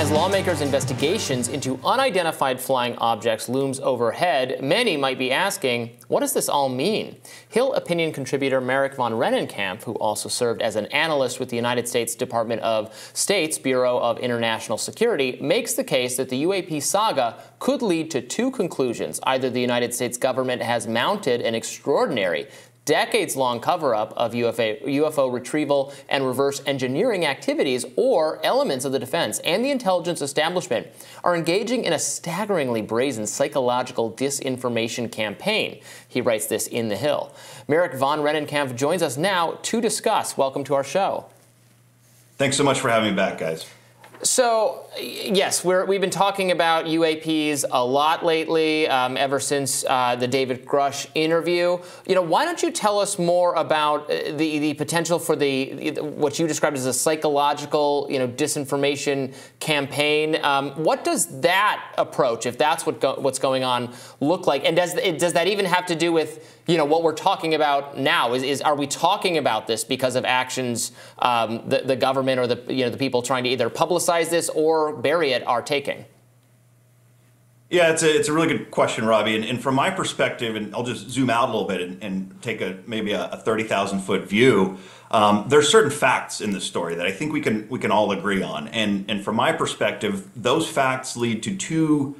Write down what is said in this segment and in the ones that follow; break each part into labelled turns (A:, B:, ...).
A: As lawmakers' investigations into unidentified flying objects looms overhead, many might be asking, what does this all mean? Hill opinion contributor Marik von Rennenkampff, who also served as an analyst with the United States Department of State's Bureau of International Security, makes the case that the UAP saga could lead to two conclusions. Either the United States government has mounted an extraordinary, decades-long cover-up of UFO retrieval and reverse engineering activities, or elements of the defense and the intelligence establishment are engaging in a staggeringly brazen psychological disinformation campaign. He writes this in The Hill. Marik von Rennenkampff joins us now to discuss. Welcome to our show.
B: Thanks so much for having me back, guys.
A: So, yes, we've been talking about UAPs a lot lately, ever since the David Grush interview. Why don't you tell us more about the potential for what you described as a psychological, disinformation campaign? What does that approach, if that's what's going on, look like? And does that even have to do with what we're talking about now? Are we talking about this because of actions the government or the people trying to either publicize this or bury it are taking?
B: Yeah, it's a really good question, Robbie. And from my perspective, and I'll just zoom out a little bit and take maybe a 30,000-foot view. There's certain facts in this story that I think we can all agree on. And from my perspective, those facts lead to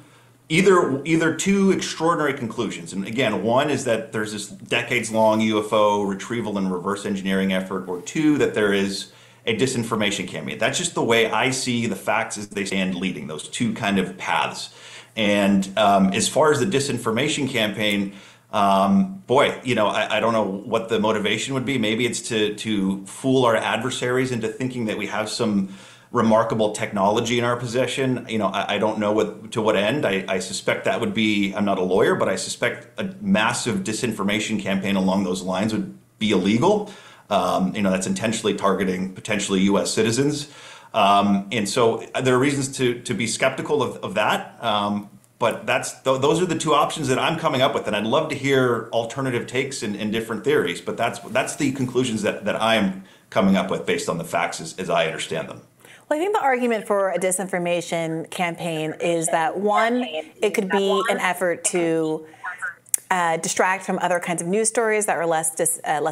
B: either two extraordinary conclusions. And again, one is that there's this decades-long UFO retrieval and reverse engineering effort, or two, that there is a disinformation campaign. That's just the way I see the facts as they stand leading, those two kind of paths. And as far as the disinformation campaign, I don't know what the motivation would be. Maybe it's to fool our adversaries into thinking that we have some remarkable technology in our possession. I don't know to what end. I suspect that would be, I'm not a lawyer, but I suspect a massive disinformation campaign along those lines would be illegal. That's intentionally targeting potentially U.S. citizens. And so there are reasons to be skeptical of that. But those are the two options that I'm coming up with. And I'd love to hear alternative takes and different theories. But that's the conclusions that I'm coming up with based on the facts as I understand them.
C: Well, I think the argument for a disinformation campaign is that, one, it could be an effort to distract from other kinds of news stories that are less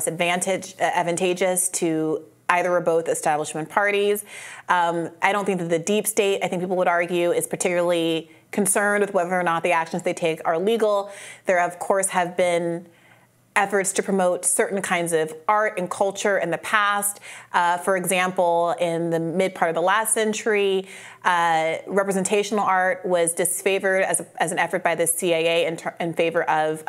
C: advantageous to either or both establishment parties. I don't think that the deep state, I think people would argue, is particularly concerned with whether or not the actions they take are legal. There, of course, have been efforts to promote certain kinds of art and culture in the past. For example, in the mid part of the last century, representational art was disfavored as an effort by the CIA in favor of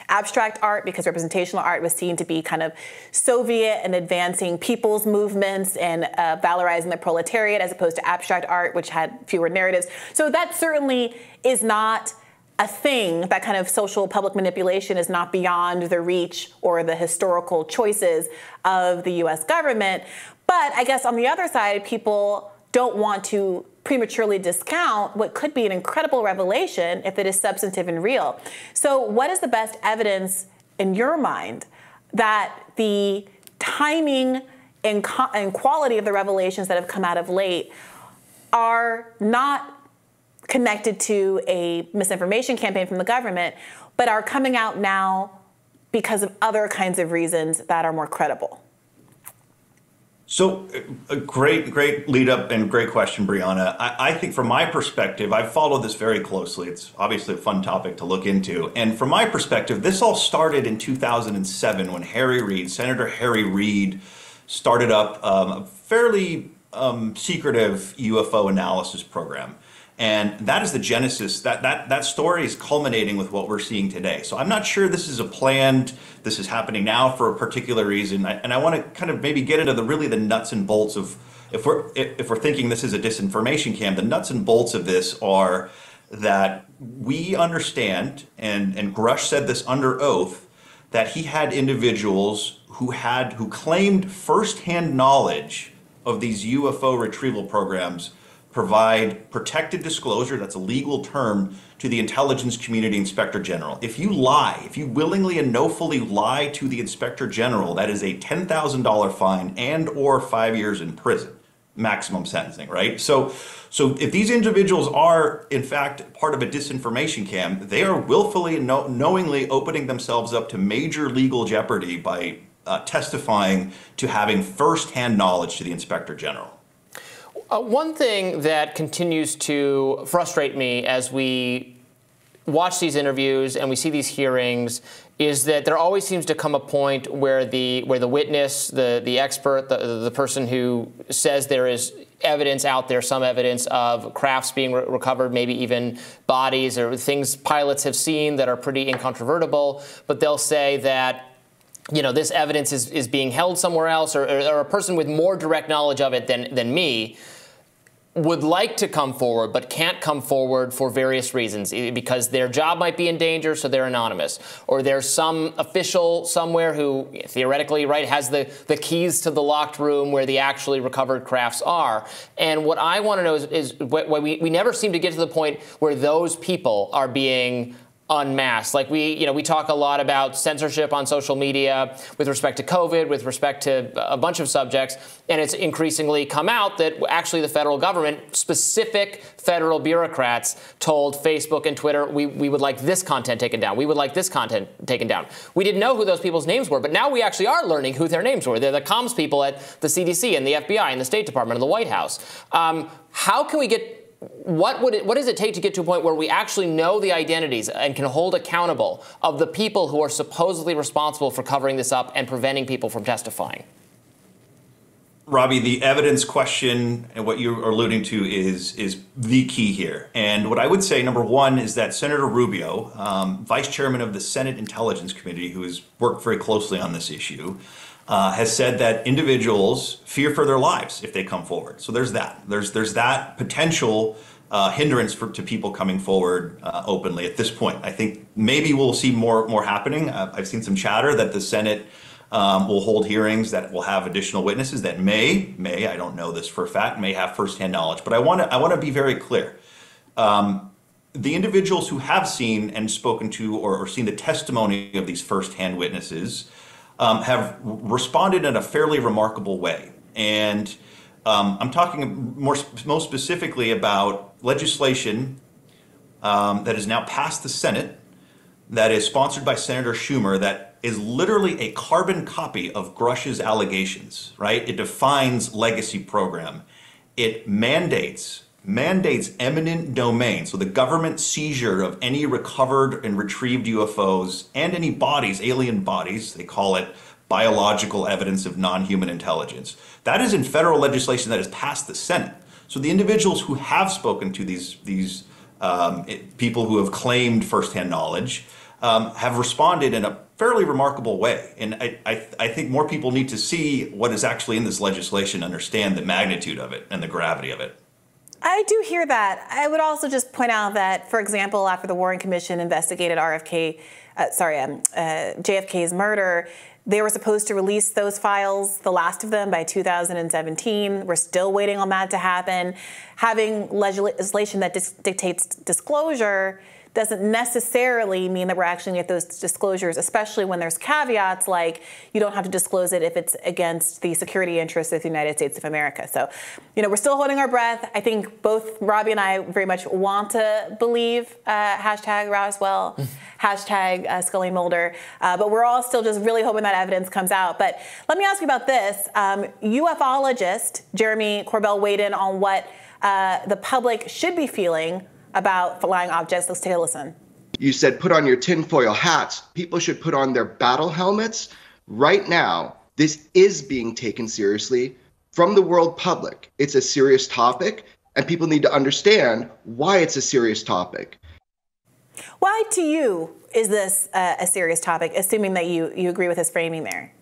C: abstract art, because representational art was seen to be kind of Soviet and advancing people's movements and valorizing the proletariat, as opposed to abstract art, which had fewer narratives. So that certainly is not a thing. That kind of social public manipulation is not beyond the reach or the historical choices of the US government. But I guess on the other side, people don't want to prematurely discount what could be an incredible revelation if it is substantive and real. So what is the best evidence in your mind that the timing and quality of the revelations that have come out of late are not connected to a misinformation campaign from the government, but are coming out now because of other kinds of reasons that are more credible?
B: So a great lead up and great question, Brianna. I think from my perspective, I've followed this very closely. It's obviously a fun topic to look into. And from my perspective, this all started in 2007 when Senator Harry Reid, started up a fairly secretive UFO analysis program. And that is the genesis. That story is culminating with what we're seeing today. So I'm not sure this is this is happening now for a particular reason. And I want to kind of maybe get into the nuts and bolts of, if we're thinking this is a disinformation camp, the nuts and bolts of this are that we understand, and Grush said this under oath, that he had individuals who claimed firsthand knowledge of these UFO retrieval programs provide protected disclosure, that's a legal term, to the intelligence community inspector general. If you willingly and knowfully lie to the inspector general, that is a $10,000 fine and or 5 years in prison. maximum sentencing, right? So if these individuals are, in fact, part of a disinformation camp, they are willfully and knowingly opening themselves up to major legal jeopardy by testifying to having firsthand knowledge to the Inspector General.
A: One thing that continues to frustrate me as we watch these interviews and we see these hearings is that there always seems to come a point where the witness, the expert, the person who says there is evidence out there, some evidence of crafts being recovered, maybe even bodies or things pilots have seen that are pretty incontrovertible, but they'll say that, you know, this evidence is being held somewhere else, or a person with more direct knowledge of it than me would like to come forward but can't come forward for various reasons, because their job might be in danger, so they're anonymous, or there's some official somewhere who theoretically, right, has the keys to the locked room where the actually recovered crafts are. And what I want to know is we never seem to get to the point where those people are being unmasked. Like we talk a lot about censorship on social media with respect to COVID, with respect to a bunch of subjects, and it's increasingly come out that actually the federal government, specific federal bureaucrats, told Facebook and Twitter, we would like this content taken down. We would like this content taken down. We didn't know who those people's names were, but now we actually are learning who their names were. They're the comms people at the CDC and the FBI and the State Department and the White House. How can we get What does it take to get to a point where we actually know the identities and can hold accountable of the people who are supposedly responsible for covering this up and preventing people from testifying?
B: Robbie, the evidence question and what you're alluding to is the key here. And what I would say, number one, is that Senator Rubio, vice chairman of the Senate Intelligence Committee, who has worked very closely on this issue, has said that individuals fear for their lives if they come forward. So there's that. There's that potential hindrance to people coming forward openly at this point. I think maybe we'll see more happening. I've seen some chatter that the Senate will hold hearings that will have additional witnesses that may, I don't know this for a fact, may have firsthand knowledge. But I want to be very clear. The individuals who have seen and spoken to or seen the testimony of these firsthand witnesses have responded in a fairly remarkable way. And I'm talking most specifically about legislation that is now passed the Senate, that is sponsored by Senator Schumer, that is literally a carbon copy of Grush's allegations, right? It defines legacy program. It mandates eminent domain, so the government seizure of any recovered and retrieved UFOs and any bodies, alien bodies, they call it biological evidence of non-human intelligence. That is in federal legislation that has passed the Senate. So the individuals who have spoken to these people who have claimed firsthand knowledge have responded in a fairly remarkable way. And I think more people need to see what is actually in this legislation, understand the magnitude of it and the gravity of it.
C: I do hear that. I would also just point out that, for example, after the Warren Commission investigated JFK's murder, they were supposed to release those files, the last of them, by 2017. We're still waiting on that to happen. Having legislation that dictates disclosure doesn't necessarily mean that we're actually going to get those disclosures, especially when there's caveats like you don't have to disclose it if it's against the security interests of the United States of America. So, we're still holding our breath. I think both Robbie and I very much want to believe hashtag Roswell, hashtag Scully Mulder, but we're all still just really hoping that evidence comes out. But let me ask you about this. UFOlogist Jeremy Corbell weighed in on what the public should be feeling about flying objects. Let's take a listen.
D: You said put on your tinfoil hats. People should put on their battle helmets. Right now, this is being taken seriously from the world public. It's a serious topic, and people need to understand why it's a serious topic.
C: Why, to you, is this a serious topic, assuming that you agree with his framing there?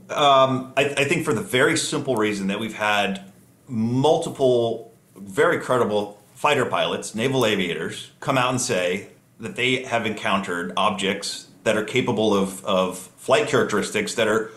B: I think for the very simple reason that we've had multiple very credible fighter pilots, naval aviators, come out and say that they have encountered objects that are capable of flight characteristics that are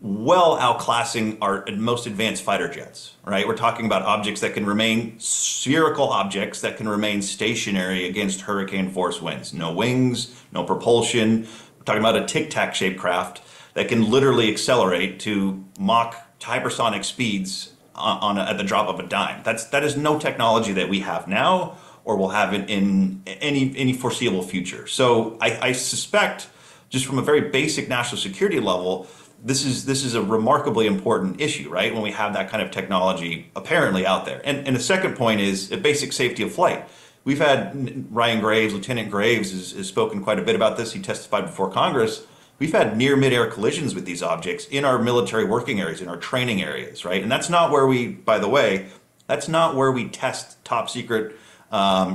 B: well outclassing our most advanced fighter jets, right? We're talking about objects that can remain spherical objects that can remain stationary against hurricane force winds. No wings, no propulsion. We're talking about a tic-tac shaped craft that can literally accelerate to Mach hypersonic speeds at the drop of a dime. That is no technology that we have now or will have in any foreseeable future. So I suspect, just from a very basic national security level, this is a remarkably important issue, right? When we have that kind of technology apparently out there. And the second point is a basic safety of flight. We've had Ryan Graves, Lieutenant Graves, has spoken quite a bit about this. He testified before Congress. We've had near mid-air collisions with these objects in our military working areas, in our training areas, right? And that's not where we, by the way, that's not where we test top secret,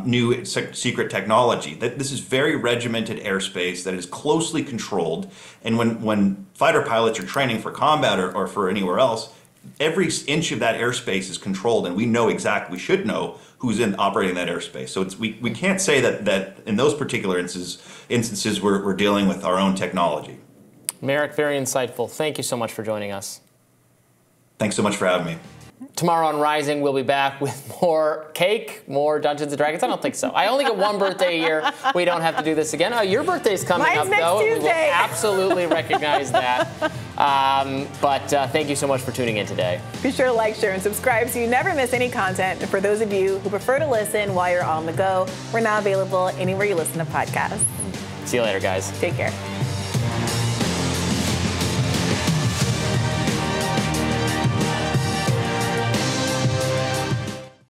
B: new secret technology. This is very regimented airspace that is closely controlled. And when fighter pilots are training for combat or for anywhere else, every inch of that airspace is controlled, and we know exactly, we should know who's operating that airspace. So we can't say that in those particular instances we're dealing with our own technology.
A: Marik, very insightful. Thank you so much for joining us.
B: Thanks so much for having me.
A: Tomorrow on Rising, we'll be back with more cake, more Dungeons & Dragons. I don't think so. I only get one birthday a year. We don't have to do this again. Your birthday's coming up, though.
C: Tuesday.
A: We will absolutely recognize that. But thank you so much for tuning in today.
C: Be sure to like, share, and subscribe so you never miss any content. And for those of you who prefer to listen while you're on the go, we're now available anywhere you listen to podcasts.
A: See you later, guys.
C: Take care.